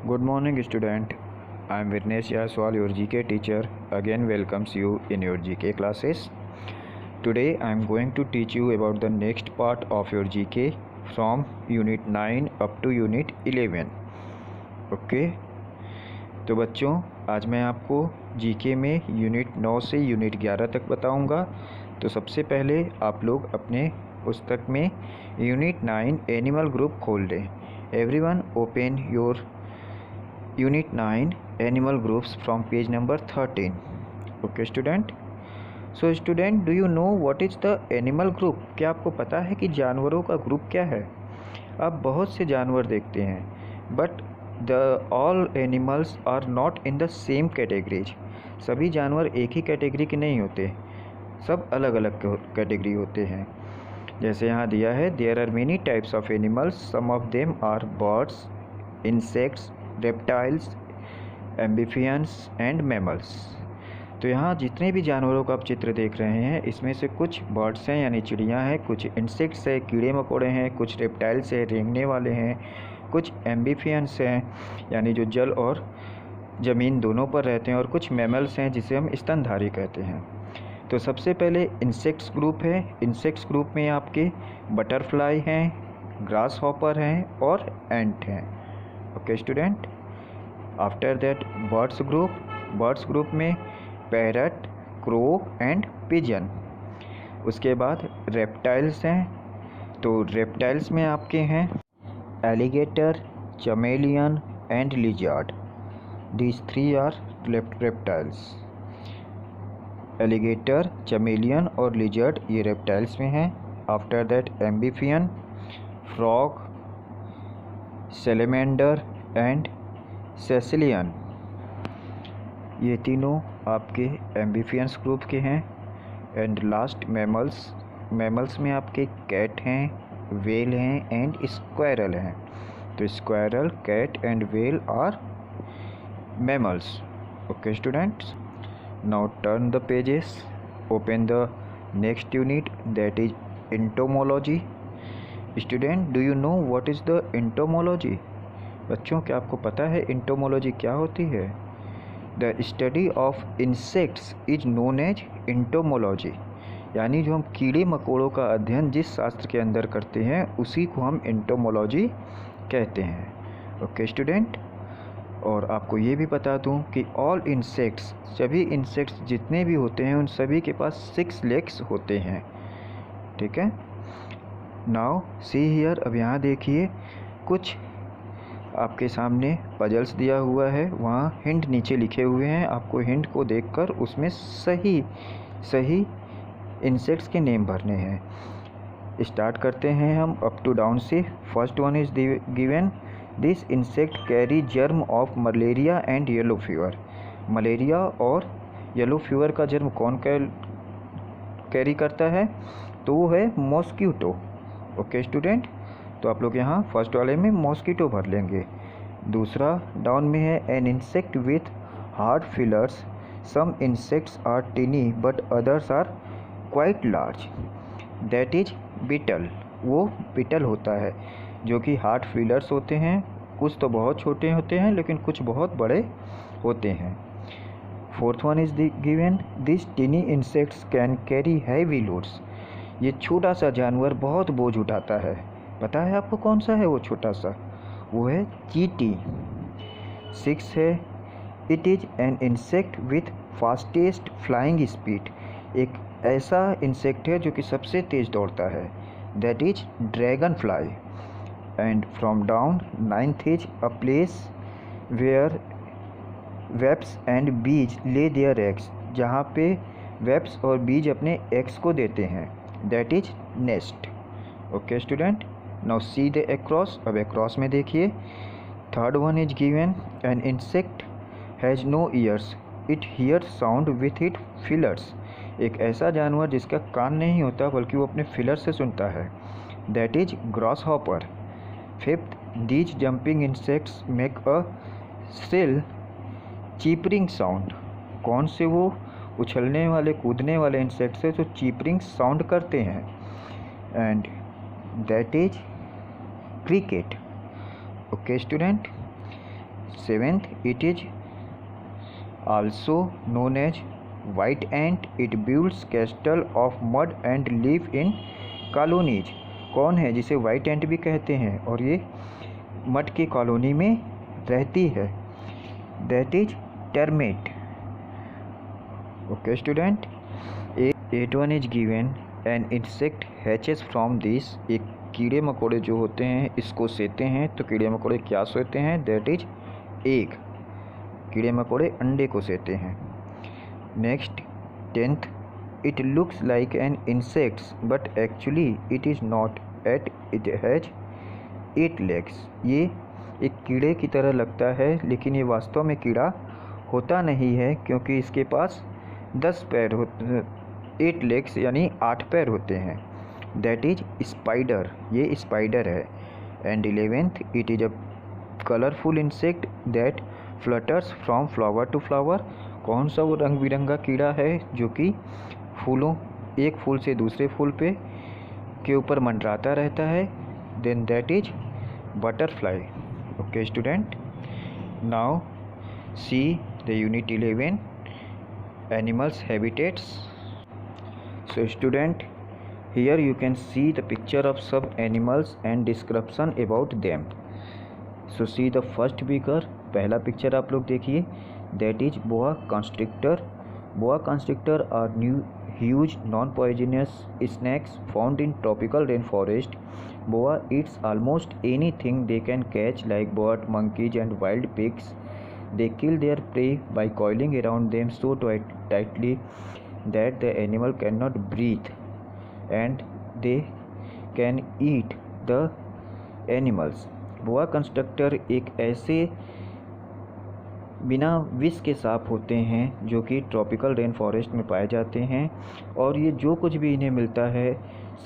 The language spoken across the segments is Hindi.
Good morning, student. I am Virnesh Yaswal, your GK teacher. Again, welcomes you in your GK classes. Today, I am going to teach you about the next part of your GK from Unit 9 up to Unit 11. Okay तो बच्चों, आज मैं आपको GK में Unit 9 से Unit 11 तक बताऊंगा। तो सबसे पहले आप लोग अपने पुस्तक में Unit 9 एनिमल ग्रुप खोल लें। Everyone open your Unit 9 Animal Groups from page number 13. Okay student. So student, do you know what is the animal group? क्या आपको पता है कि जानवरों का ग्रुप क्या है? आप बहुत से जानवर देखते हैं, but the all animals are not in the same categories. सभी जानवर एक ही कैटेगरी के नहीं होते, सब अलग अलग कैटेगरी होते हैं। जैसे यहाँ दिया है, there are many types of animals. Some of them are birds, insects, reptiles, amphibians and mammals. तो यहाँ जितने भी जानवरों का आप चित्र देख रहे हैं, इसमें से कुछ बर्ड्स हैं यानी चिड़ियाँ हैं, कुछ इंसेक्ट्स हैं कीड़े मकोड़े हैं, कुछ रेप्टाइल्स हैं रेंगने वाले हैं, कुछ एम्बिफियंस हैं यानी जो जल और ज़मीन दोनों पर रहते हैं, और कुछ मैमल्स हैं जिसे हम स्तनधारी कहते हैं। तो सबसे पहले इंसेक्ट्स ग्रुप है। इंसेक्ट्स ग्रुप में आपके बटरफ्लाई हैं, ग्रास हॉपर हैं और एंट हैं। Okay student. After that birds group में पैरट, क्रो एंड पिजन। उसके बाद रेप्टाइल्स हैं। तो रेप्टाइल्स में आपके हैं alligator, chameleon and lizard. These three are reptiles. Alligator, chameleon और लिजर्ड ये रेप्टाइल्स में हैं। After that amphibian, frog, salamander and caecilian, ये तीनों आपके एम्बिफियंस ग्रुप के हैं। एंड लास्ट मैमल्स में आपके कैट हैं, वेल हैं एंड स्क्वायरल हैं। तो squirrel, cat and whale are mammals. Okay students, now turn the pages, open the next unit that is entomology. Student, do you know what is the entomology? बच्चों, क्या आपको पता है एंटोमोलॉजी क्या होती है? The study of insects is known as entomology. यानी जो हम कीड़े मकोड़ों का अध्ययन जिस शास्त्र के अंदर करते हैं उसी को हम एंटोमोलॉजी कहते हैं। ओके स्टूडेंट, और आपको ये भी बता दूं कि ऑल इंसेक्ट्स, सभी इंसेक्ट्स जितने भी होते हैं उन सभी के पास 6 लेग्स होते हैं। ठीक है। नाउ सी हियर, अब यहाँ देखिए, कुछ आपके सामने पजल्स दिया हुआ है, वहाँ हिंट नीचे लिखे हुए हैं। आपको हिंट को देखकर उसमें सही इंसेक्ट्स के नेम भरने हैं। स्टार्ट करते हैं हम अप टू डाउन से। First one is given, this insect carry germ of malaria and yellow fever. Malaria और येलो फीवर का जर्म कौन कैरी करता है? तो वो है मॉस्किटो। ओके स्टूडेंट, तो आप लोग यहाँ फर्स्ट वाले में मॉस्किटो भर लेंगे। दूसरा डाउन में है an insect with hard feelers. Some insects are tiny but others are quite large, that is beetle. वो बीटल होता है जो कि हार्ड फिलर्स होते हैं, कुछ तो बहुत छोटे होते हैं लेकिन कुछ बहुत बड़े होते हैं। Fourth one is given, this टिनी insects can carry heavy loads. ये छोटा सा जानवर बहुत बोझ उठाता है। पता है आपको कौन सा है वो छोटा सा? वो है चींटी। 6 है, it is an insect with fastest flying speed. एक ऐसा इंसेक्ट है जो कि सबसे तेज़ दौड़ता है, that is dragonfly. And from down 9th is a place where webs and bees lay their eggs. जहाँ पे वेब्स और बीज अपने एग्स को देते हैं, that is nest. Okay student, now see the across. अब एक्रॉस में देखिए, third one is given, an insect has no ears, it hear sound with it feelers. एक ऐसा जानवर जिसका कान नहीं होता बल्कि वो अपने फिलर से सुनता है, that is grasshopper. Fifth, these jumping insects make a shrill chirping sound. कौन से वो उछलने वाले कूदने वाले इंसेक्ट्स है जो चीपरिंग साउंड करते हैं, and that is cricket. Okay student, Seventh, it is also known as white ant. It builds castle of mud and live in colonies. कौन है जिसे वाइट एंट भी कहते हैं और ये मड की कॉलोनी में रहती है? That is termite. Okay student. 8.1 is given an insect hatches from this. एक कीड़े मकोड़े जो होते हैं इसको सेते हैं. तो कीड़े मकोड़े क्या सेते हैं? That is egg. कीड़े मकोड़े अंडे को सेते हैं. Next 10th, it looks like an insects but actually it is not at it has 8 legs. ये एक कीड़े की तरह लगता है लेकिन ये वास्तव में कीड़ा होता नहीं है क्योंकि इसके पास 10 पैर होते, 8 legs यानी 8 पैर होते हैं. That is spider. ये स्पाइडर है. And 11th, it is a colourful insect that flutters from flower to flower. कौन सा वो रंग बिरंगा कीड़ा है जो कि फूलों, एक फूल से दूसरे फूल पे के ऊपर मंडराता रहता है? Then that is butterfly. Okay student. Now see the unit 11 animals habitats. So student, here you can see the picture of सब animals and description about them. So see the first picture. पहला पिक्चर आप लोग देखिए. That is boa constrictor. Boa constrictor are huge non-poisonous snakes found in tropical rainforest. Boa eats almost anything they can catch like bird, monkeys and wild pigs. They kill their prey by coiling around them so tightly that the animal cannot breathe and they can eat the animals. Boa constructor एक ऐसे बिना विष के सांप होते हैं जो कि ट्रॉपिकल रेन फॉरेस्ट में पाए जाते हैं और ये जो कुछ भी इन्हें मिलता है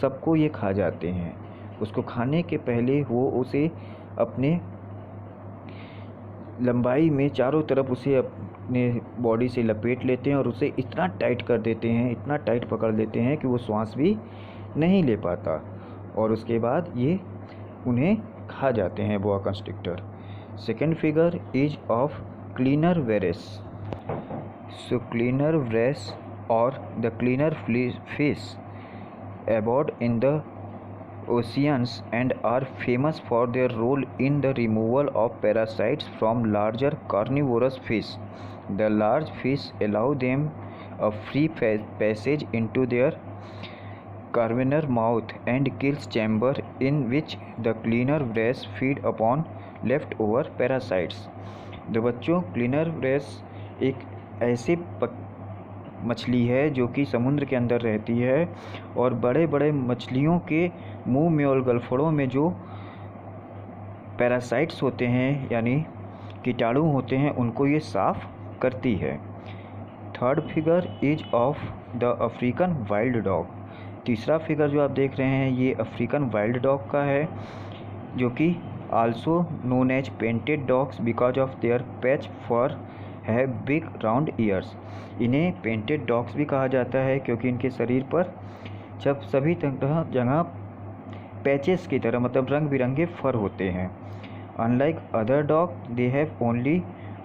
सबको ये खा जाते हैं. उसको खाने के पहले वो उसे अपने लंबाई में चारों तरफ उसे अपने बॉडी से लपेट लेते हैं और उसे इतना टाइट कर देते हैं, इतना टाइट पकड़ लेते हैं कि वो श्वास भी नहीं ले पाता और उसके बाद ये उन्हें खा जाते हैं boa constrictor. Second figure is of cleaner wrasse. So cleaner wrasse or the cleaner fish abound in the oceans and are famous for their role in the removal of parasites from larger carnivorous fish. The large fish allow them a free passage into their cavernous mouth and gills chamber in which the cleaner wrasse feed upon leftover parasites. तो बच्चों, क्लीनर wrasse एक ऐसी मछली है जो कि समुद्र के अंदर रहती है और बड़े बड़े मछलियों के मुंह में और गलफड़ों में जो पैरासाइट्स होते हैं यानी कीटाणु होते हैं उनको ये साफ करती है. Third figure is of the African wild dog. तीसरा फिगर जो आप देख रहे हैं ये अफ्रीकन वाइल्ड डॉग का है जो कि also known as painted dogs because of their patch fur have big round ears. इन्हें पेंटेड डॉग्स भी कहा जाता है क्योंकि इनके शरीर पर जब सभी जगह पैचेस की तरह मतलब रंग बिरंगे फर होते हैं. Unlike other dog, they have only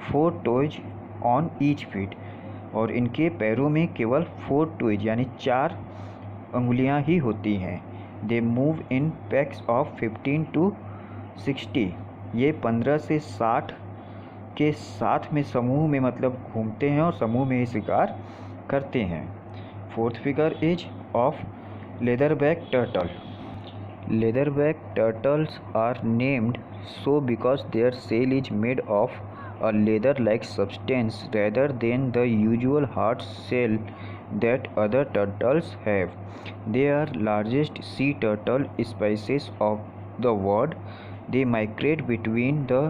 4 toes on each feet. और इनके पैरों में केवल 4 toes यानी 4 अंगुलियां ही होती हैं. They move in packs of 15 to 60. ये 15 से 60 के साथ में समूह में मतलब घूमते हैं और समूह में ही शिकार करते हैं. Fourth figure is of leatherback turtle. Leatherback turtles are named so because their shell is made of a leather-like substance rather than the usual hard shell that other turtles have. They are largest sea turtle species of the world. They migrate between the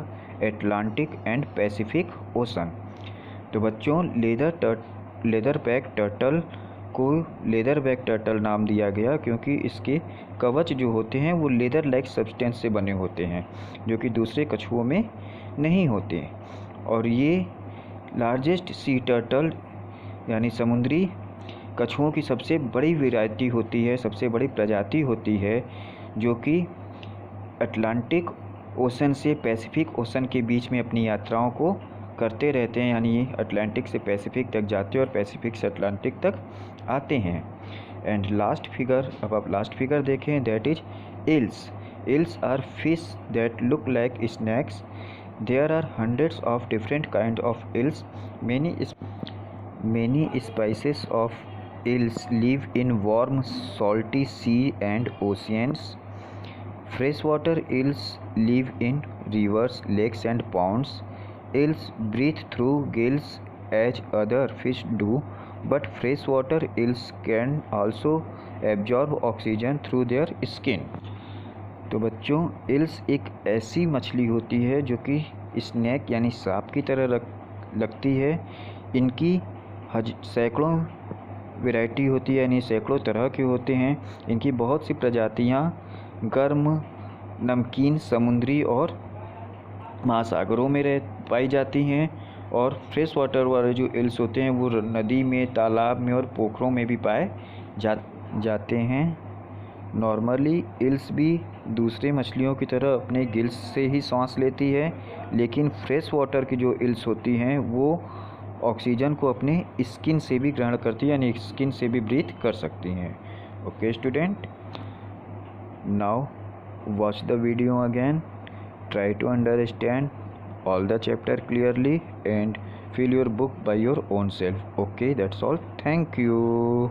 Atlantic and Pacific Ocean. तो बच्चों लेदरबैक टर्टल को लेदरबैक टर्टल नाम दिया गया क्योंकि इसके कवच जो होते हैं वो लेदर लाइक सब्सटेंस से बने होते हैं जो कि दूसरे कछुओं में नहीं होते. और ये लार्जेस्ट सी टर्टल यानी समुद्री कछुओं की सबसे बड़ी वैरायटी होती है, सबसे बड़ी प्रजाति होती है जो कि अटलांटिक ओशन से पैसिफिक ओशन के बीच में अपनी यात्राओं को करते रहते हैं, यानी अटलांटिक से पैसिफिक तक जाते हैं और पैसिफिक से अटलांटिक तक आते हैं। एंड लास्ट फिगर, अब आप लास्ट फिगर देखें, that is eels. Eels are fish that look like snakes. There are hundreds of different kind of eels. Many species of eels live in warm, salty sea and oceans. Freshwater eels live in rivers, lakes, and ponds. Eels breathe through gills as other fish do, but freshwater eels can also absorb oxygen through their skin. तो बच्चों, ईल्स एक ऐसी मछली होती है जो कि स्नैक यानी सांप की तरह लगती है। इनकी सैकड़ों वैरायटी होती है, यानी सैकड़ों तरह के होते हैं। इनकी बहुत सी प्रजातियां गर्म, नमकीन, समुद्री और महासागरों में पाई जाती हैं। और फ्रेश वाटर वाले जो ईल्स होते हैं वो नदी में, तालाब में और पोखरों में भी पाए जाते हैं। नॉर्मली ईल्स भी दूसरे मछलियों की तरह अपने गिल्स से ही सांस लेती है, लेकिन फ्रेश वाटर की जो ईल्स होती हैं वो ऑक्सीजन को अपने स्किन से भी ग्रहण करती है, यानी स्किन से भी ब्रीथ कर सकती हैं। Okay student, now watch the video again, try to understand all the chapter clearly and fill your book by your own self. Okay, that's all. Thank you.